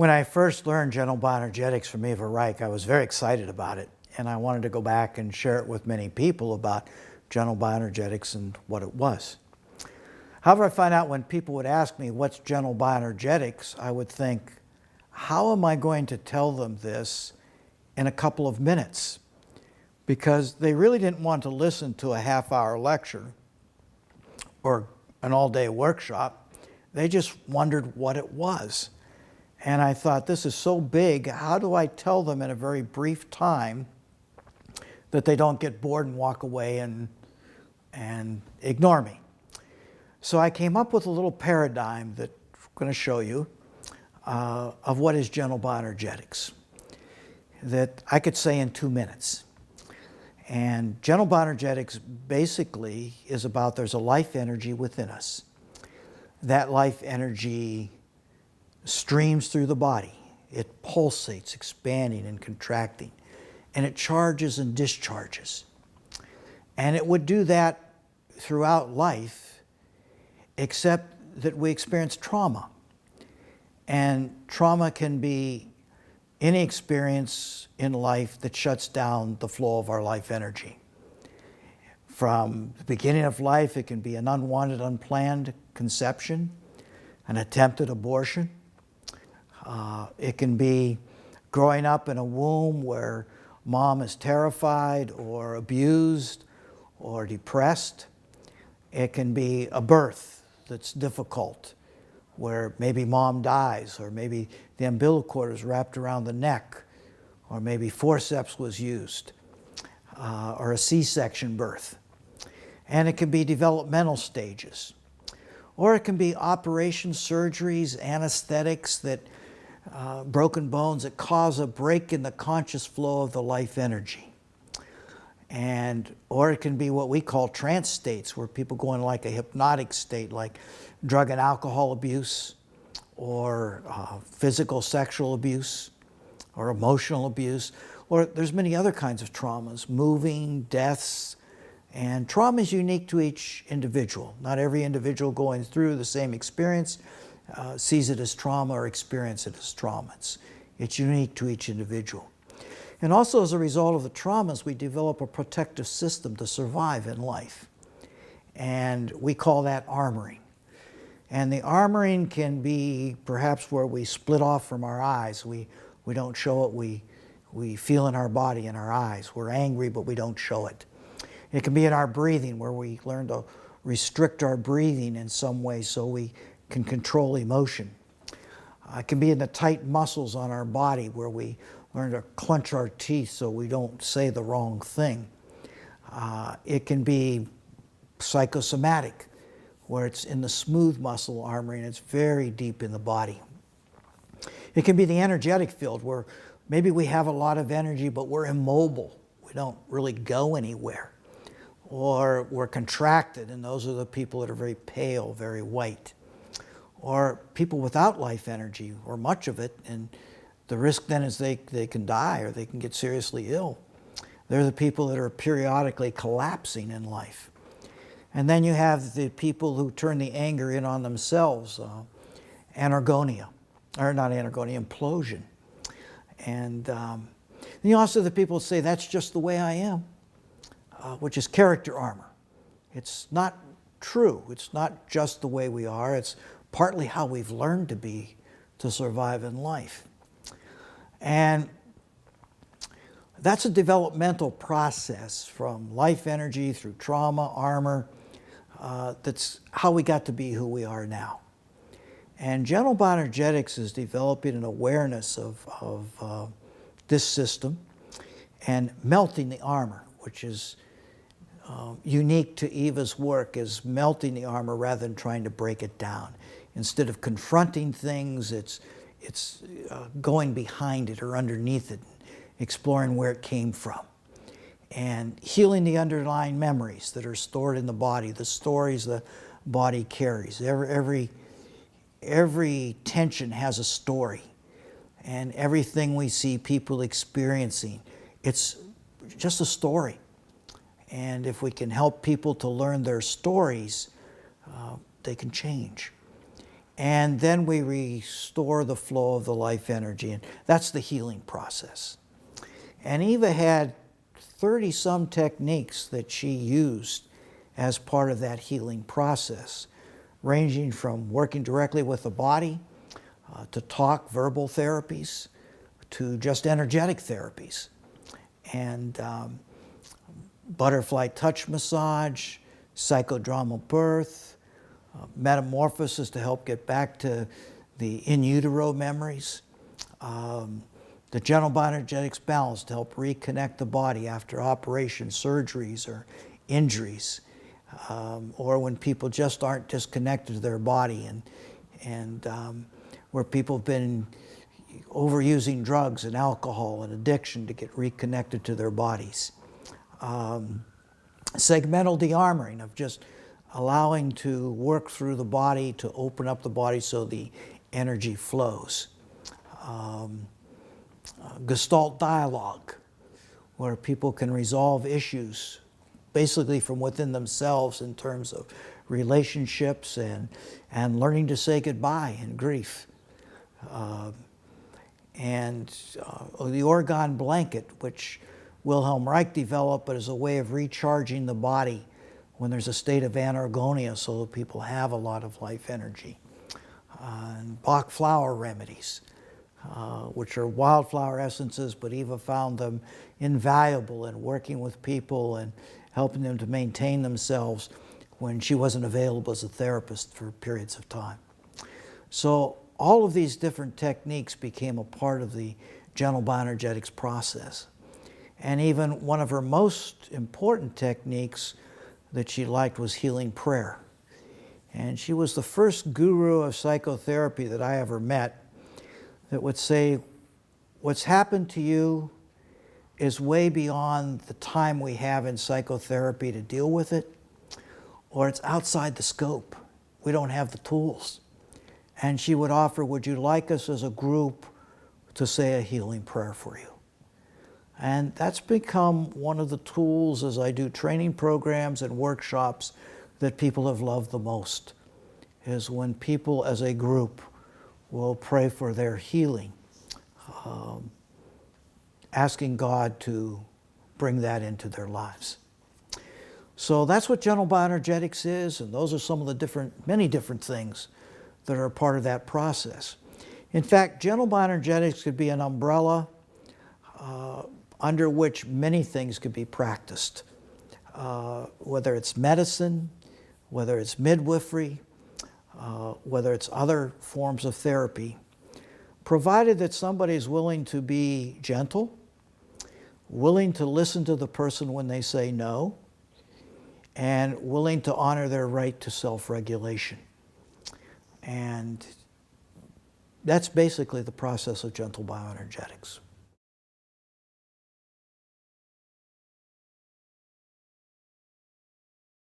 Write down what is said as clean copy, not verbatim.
When I first learned gentle bioenergetics from Eva Reich, I was very excited about it, and I wanted to go back and share it with many people about gentle bioenergetics and what it was. However, I find out when people would ask me, what's gentle bioenergetics, I would think, how am I going to tell them this in a couple of minutes? Because they really didn't want to listen to a half-hour lecture or an all-day workshop. They just wondered what it was. And I thought, this is so big, how do I tell them in a very brief time that they don't get bored and walk away and ignore me? So I came up with a little paradigm that I'm going to show you of what is gentle bioenergetics, that I could say in 2 minutes. And gentle bioenergetics basically is about there's a life energy within us. That life energy streams through the body. It pulsates, expanding and contracting, and it charges and discharges. And it would do that throughout life, except that we experience trauma. And trauma can be any experience in life that shuts down the flow of our life energy. From the beginning of life, it can be an unwanted, unplanned conception, an attempted abortion. It can be growing up in a womb where mom is terrified or abused or depressed. It can be a birth that's difficult, where maybe mom dies, or maybe the umbilical cord is wrapped around the neck, or maybe forceps was used, or a C-section birth. And it can be developmental stages. Or it can be operations, surgeries, anesthetics, that broken bones that cause a break in the conscious flow of the life energy. Or it can be what we call trance states, where people go in like a hypnotic state, like drug and alcohol abuse, or physical sexual abuse, or emotional abuse, or there's many other kinds of traumas, moving, deaths, and trauma is unique to each individual. Not every individual going through the same experience sees it as trauma or experience it as trauma. It's unique to each individual. And also, as a result of the traumas, we develop a protective system to survive in life. And we call that armoring. And the armoring can be perhaps where we split off from our eyes. We don't show it. We feel in our body, in our eyes. We're angry, but we don't show it. It can be in our breathing, where we learn to restrict our breathing in some way so we can control emotion. It can be in the tight muscles on our body, where we learn to clench our teeth so we don't say the wrong thing. It can be psychosomatic, where it's in the smooth muscle armory and it's very deep in the body. It can be the energetic field, where maybe we have a lot of energy but we're immobile. We don't really go anywhere. Or we're contracted, and those are the people that are very pale, very white. Or people without life energy, or much of it, and the risk then is they can die or they can get seriously ill. They're the people that are periodically collapsing in life. And then you have the people who turn the anger in on themselves, anargonia, or not anargonia, implosion. And you also have the people who say, that's just the way I am, which is character armor. It's not true. It's not just the way we are. It's partly how we've learned to be to survive in life. And that's a developmental process from life energy through trauma, armor. That's how we got to be who we are now. And gentle bioenergetics is developing an awareness of this system and melting the armor, which is unique to Eva's work, is melting the armor rather than trying to break it down. Instead of confronting things, it's going behind it or underneath it, exploring where it came from, and healing the underlying memories that are stored in the body, the stories the body carries. Every tension has a story, and everything we see people experiencing, it's just a story. And if we can help people to learn their stories, they can change. and then we restore the flow of the life energy, and that's the healing process. And Eva had 30-some techniques that she used as part of that healing process, ranging from working directly with the body, to talk, verbal therapies, to just energetic therapies. And butterfly touch massage, psychodramal birth, metamorphosis to help get back to the in utero memories, the gentle bioenergetics balance to help reconnect the body after operations, surgeries, or injuries, or when people just aren't disconnected to their body, and where people have been overusing drugs and alcohol and addiction to get reconnected to their bodies. Segmental de-armoring of just allowing to work through the body to open up the body so the energy flows. Gestalt dialogue, where people can resolve issues basically from within themselves in terms of relationships and learning to say goodbye in grief. The orgone blanket, which Wilhelm Reich developed, but as a way of recharging the body when there's a state of anorgonia so that people have a lot of life energy. And Bach flower remedies, which are wildflower essences, but Eva found them invaluable in working with people and helping them to maintain themselves when she wasn't available as a therapist for periods of time. So all of these different techniques became a part of the gentle bioenergetics process. And even one of her most important techniques that she liked was healing prayer. And she was the first guru of psychotherapy that I ever met that would say, what's happened to you is way beyond the time we have in psychotherapy to deal with it, or it's outside the scope. We don't have the tools. And she would offer, would you like us as a group to say a healing prayer for you? And that's become one of the tools as I do training programs and workshops that people have loved the most, is when people as a group will pray for their healing, asking God to bring that into their lives. So that's what gentle bioenergetics is, and those are some of the many different things that are a part of that process. In fact, gentle bioenergetics could be an umbrella under which many things could be practiced, whether it's medicine, whether it's midwifery, whether it's other forms of therapy, provided that somebody is willing to be gentle, willing to listen to the person when they say no, and willing to honor their right to self-regulation. And that's basically the process of gentle bioenergetics.